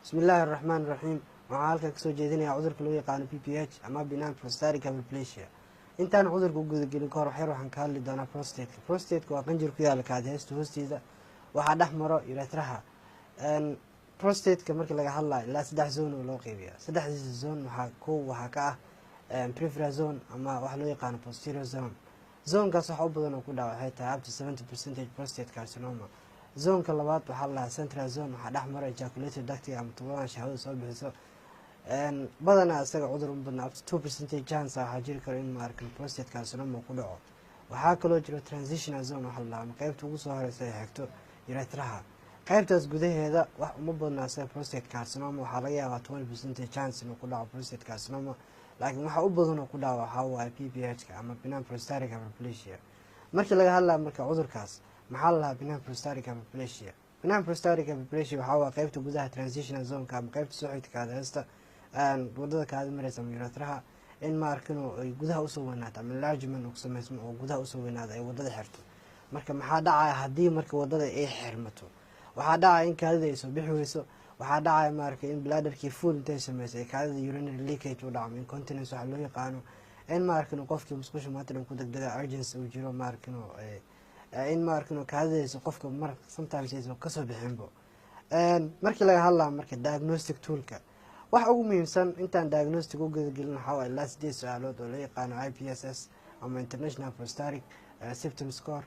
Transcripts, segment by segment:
بسم الله الرحمن الرحيم وعالك كسو جيدينيا cudurka loo yaqaan PPH ama benign prostatic hyperplasia intaan cudurka u guda gelin kahor waxyar waxaan ka hadli doonaa prostate waa qanjir ku yaala kaadheysta hoostiisa waxaa dhex maro urethraha prostate markii laga hadlayo ilaa 3 zone oo loo qeybiyo saddexdiisa zone waxaa ka ah peripheral zone ama wax loo yaqaan posterior zone zonekaas waxa u badan oo ku dhaca waxay tahay up to 70% prostate carcinoma zonka labaad waxaa la central zone waxaa dhex mara ejaculated duct ama tuubada shahwada soo bixiso badanaa isaga cudur u badnaa up to 2% chance waxaa jiri karo in maarkan prostate carcinoma ku dhaco waxaa kaloo jiro transitional zone waxa la ama qaybta ugu soo horeysa ay xigto urethraha qaybtaas gudaheeda wax uma badnaa isaga prostate carcinoma waxaa laga yaabaa 20% chance inuu ku dhaco prostate carcinoma laakiin waxa u badan oo ku dhaco waxaa waaye PPH-ka ama benign prostatic hyperplasia markii laga hadlayo marka cudurkaas maxaa la benign prostatic hyperplasia benign prostatic hyperplasia waxaa waa qaybta gudaha transitional zone-ka ama qaybta soo xigta kaadheysta wadada kaada mareysa ama urethraha in maarkano ay gudaha usoo weynaato ama enlargement uu sameysmo oo gudaha usoo weynaado ay wadada xirto marka maxaa dhacaya haddii marka wadada ay xirmato waxaa dhacaya in kaadida ay soo bixi weyso waxaa dhacaya maarka in bladderkii full intay sameyso ay kaadida urinary leakage u dhaco incontinence waxa loo yaqaano in maarkano qofkii musqusha maanta dhan ku degdega urgency uu jiro maarkano in maarkano kaadidaysa qofka mar sometimes aysan kasoo bixinbo markii laga hadlaa marka diagnostic toolka waxa ugu muhiimsan intaan diagnostic u gudagelin waxaa waaye ilaa 8 su-aalood oo loo yaqaano IPSS ama international prostatic symptom score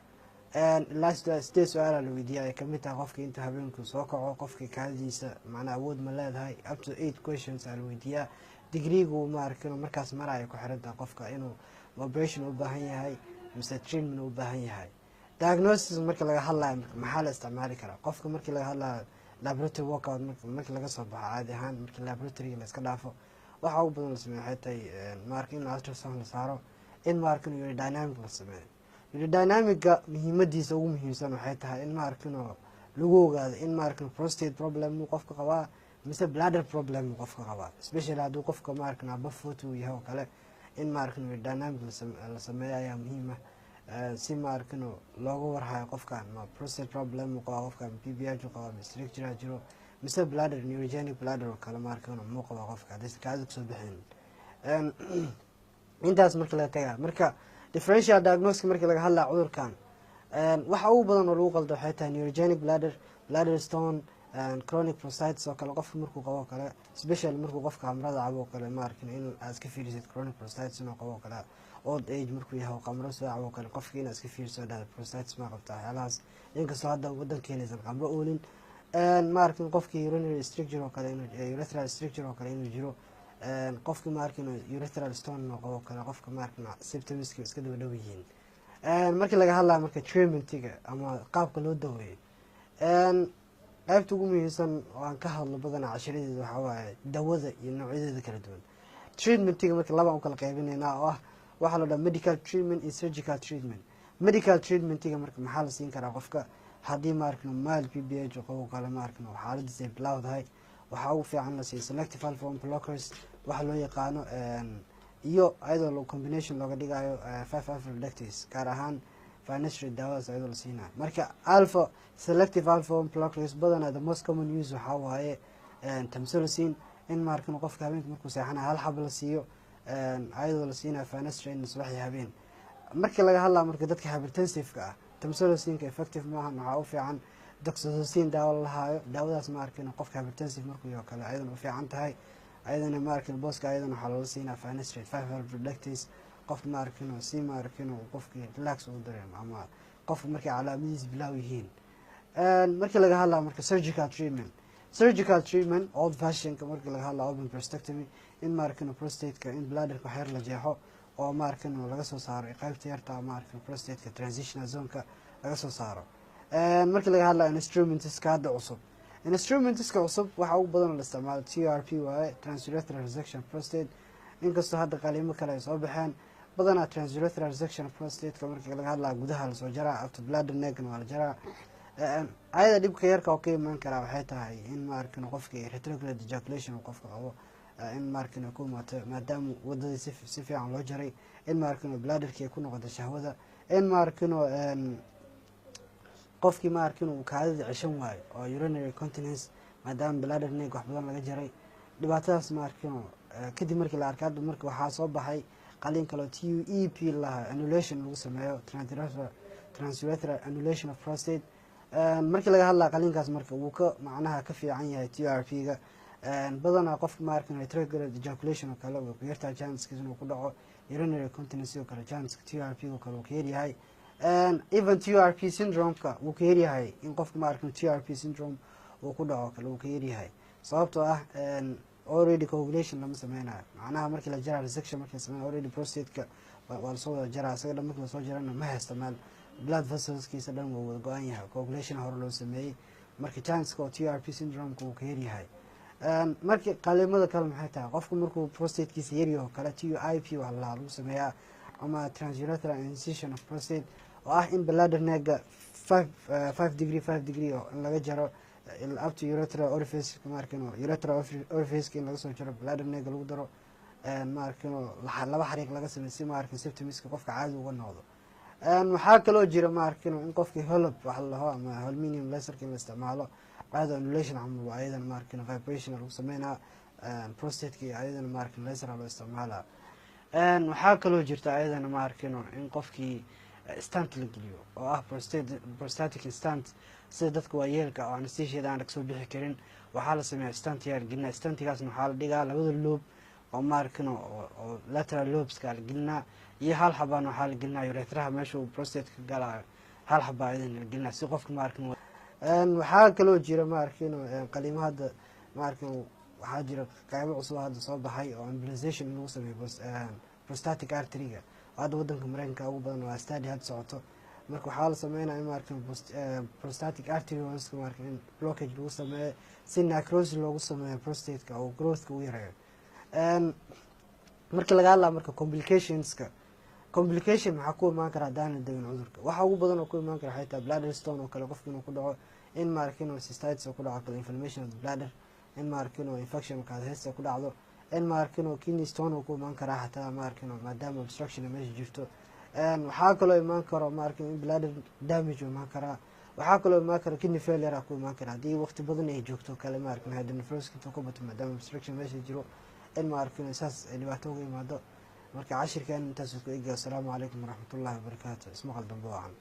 ilaa 8 su-aala la weydiiya ay kamid tahay qofka intuu habeenku soo kaco qofka kaadidiisa macnaa awood ma leedahay up to 8 questions aa la weydiiyaa digriigu maarkano markaas maraya ku xiran tahay qofka inuu operation u baahan yahay mise treatment u baahan yahay diagnosis marka laga hadlayo maxaa la isticmaali karaa qofka markii laga hadlayo laboratory workout markii laga soo baxo caadi ahaan markii laboratory la iska dhaafo waxa ugu badan la sameeyo waxay tahay marka in ultrasound la saaro in marka urodynamic la sameeyo urodynamic-ga muhiimadiisa ugu muhiimsan waxay tahay in marka lagu ogaado in marka prostate problem uu qofka qabaa mise bladder problem uu qofka qabaa especially hadduu qofka marka above 40 uu yahay oo kale in marka urodynamic la sameeyo ayaa muhiim ah si maarkano looga warhayo qofkan ma prostate problem uu qabo qofkan PPH uu qabo structure jiro mise bladder neurogenic bladder oo kale maarkano muu qabo qofka hadii kaadi soo bixin intaas marka la tagaa marka differential diagnosis marka laga hadlayo cudurkan waxa ugu badan oo lagu qaldo waxay tahay neurogenic bladder stone chronic prostatitis oo kale qofka markuu qabo kale especially markuu qofka amrada cabo kale maarkano in aad ka fiirisid chronic prostatitis inuu qabo kale old age markuu yahay qamro soo cabo kale qofka in iska fiirso dhada prostatitis ma qabta waxyaalahaas inkastoo hadda wadankeena aysan qamro oolin maarkin qofkii urinary stricture oo kale inuu urethral stricture oo kale inuu jiro qofka maarkin urethral stone oo qabo kale qofka maarkin symptoms iska daba dhow yihiin markii laga hadlayo marka treatment-iga ama qaabka loo daweeyo qaybta ugu muhiimsan oo aan ka hadlo badanaa cashiradeeda waxaa waaye dawada iyo noocyadeeda kala duwan treatment-iga marka laba u kala qaybinaynaa oo ah waxaa la dhaha medical treatment iyo surgical treatment medical treatment-iga marka maxaa la siin karaa qofka haddii maarkano mild PPH qabo kale maarkano xaaladiisa ay bilowdahay waxaa ugu fiican la siiyo selective alpha blockers waxa loo yaqaano iyo ayadoo combination looga dhigayo 5 alpha reductase gaar ahaan finasteride daawadaas ayadoo la siinayo marka alpha selective alpha blockers badanaa the most common use waxaa waaye tamsulosin in maarkano qofka habeenka markuu seexanayo hal xab la siiyo ayadoo la siinayo finasteride subaxii habeen markii laga hadlaa marka dadka hypertensive-ka ah tamsulosinka effective maaha waxaa u fiican doxycycline daawo la haayo daawadaas maarkano qofka hypertensive markuu yahay kale ayadana u fiican tahay ayadana maarkano booska ayadana waxaa loola siinaa finasteride 5 alpha reductase qof maarkano si maarkano qofkii relax uu dareemo ama qofka markay calaamadihiisa bilaaw yihiin markii laga hadlaa marka surgical treatment old fashionka markii laga hadlaa open prostatectomy in maarkano prostate-ka in bladderka waxyar la jeexo oo maarkano laga soo saaro qaybta yarta maarkano prostate-ka transitional zone-ka laga soo saaro markii laga hadlayo instrumentiska hadda cusub instrumentiska cusub waxa ugu badan la isticmaalo TURP waaye transurethral resection prostate inkastoo hadda qaliimo kale ay soo baxeen badanaa transurethral resection prostate-ka markii laga hadlayo gudaha lasoo jaraa after bladder neck waa la jaraa ayada dhibka yarka oo ka imaan karaa waxay tahay in maarkano qofkii retrograde ejaculation qofka qabo in maarkano ku imaato maadaama wadadii si fiican loo jaray in maarkano bladderkii ku noqoto shahwada in maarkano qofkii maarkano kaadida cishan waayo oo urinary continence maadaama bladder neck wax badan laga jaray. dhibaatadaas ma arkino kadib markii la arkay hadda marka waxaa soo baxay qaliin kaloo TUEP lahaa annulation lagu sameeyo transurethral annulation of prostate. markii laga hadlaa qaliinkaas marka wuu ka macnaha ka fiican yahay TURP-ga. badanaa qofka ma arkino retrograde ejaculation oo kale wuu ku yartahay chancekiisa inuu ku dhaco. urinary continency oo kale chanceka TURP oo kale wuu ka yaryahay. even TURP syndrome-ka wuu ka yaryahay in qofka ma arkino TURP syndrome uu ku dhaco kale wuu ka yaryahay sababtoo ah already coagulation lama sameynayo. macnaha markii la jaraa resection markii la sameynayo already prostate-ka waa lasoo wada jaraa isaga dhan markii lasoo jarana ma haysta meel blood vesselskiisa dhan waa wada go-an yahay coagulation hore loo sameeyey marka chanceka oo TURP syndrome-ka wuu ka yaryahay. markii qaliimada kale maxay tahay qofku markuu prostatekiisa yaryaho kale TUIP wax lagu sameeyaa ama transurethral incision of prostate oo ah in bladder neck 5 degree oo in laga jaro up to urethral orifice markino urethral orifice in laga soo jaro bladder neck lagu daro markino laba xariiq laga sameeyo si markin septumiska qofka caadi uga noqdo. waxaa kaloo jira markino in qofkii holop wax la dhaho ama aluminium laser in la isticmaalo caadi annulation camal waa ayadana markino vibration lagu sameynaa prostate-ki ayadana markin laser loo isticmaalaa. waxaa kaloo jirta ayadana markino in qofkii stent la geliyo oo ah prostatic stent sida dadka waayeelka oo anesthesia aan kasoo bixi karin waxaa la sameeyaa stent yar gelina stentigaasna waxaa la dhigaa labada loob oo markino oo lateral lobeska la gelinaa iyo hal xabaan waxaa la gelinaa urethraha meesha uu prostate ka galayo hal xabaa ayadana la gelinaa si qofka markino. waxaa kaloo jira markino qaliimo hadda markino waxaa jira qaybo cusub hadda soo baxay oo embolization lagu sameeyo prostatic artery-ga hadda wadanka Mareykanka ugu badan waa study hadda socoto marka waxaa la sameynaya markan prostatic artery markan in blockage lagu sameeyo si necrosis loogu sameeyo prostate-ka oo growth-ka u yareeyo. marka laga hadlaa marka complication maxaa ku imaan kara haddaan la dawin cudurka waxa ugu badan oo ku imaan kara waxay tahay bladder stone oo kale qofka inuu ku dhaco in markino cystitis oo ku dhaco kale inflammation of the bladder in markino infection kaadheysta ku dhacdo in markino kidney stone oo ku imaan kara xataa markino maadaama obstruction meesha jirto. waxaa kaloo imaan karo markino in bladder damage imaan karaa. waxaa kaloo imaan kara kidney failure ku imaan kara haddii waqti badan ay joogto kale markino hydronephrosis inta ku bato maadaama obstruction meesha jiro in markino saas ay dhibaato uga imaado. marka cashirkan intaas ku eegay. assalaamu calaykum waraxmatullaahi wabarakaatu. ismaqal dambe wacan.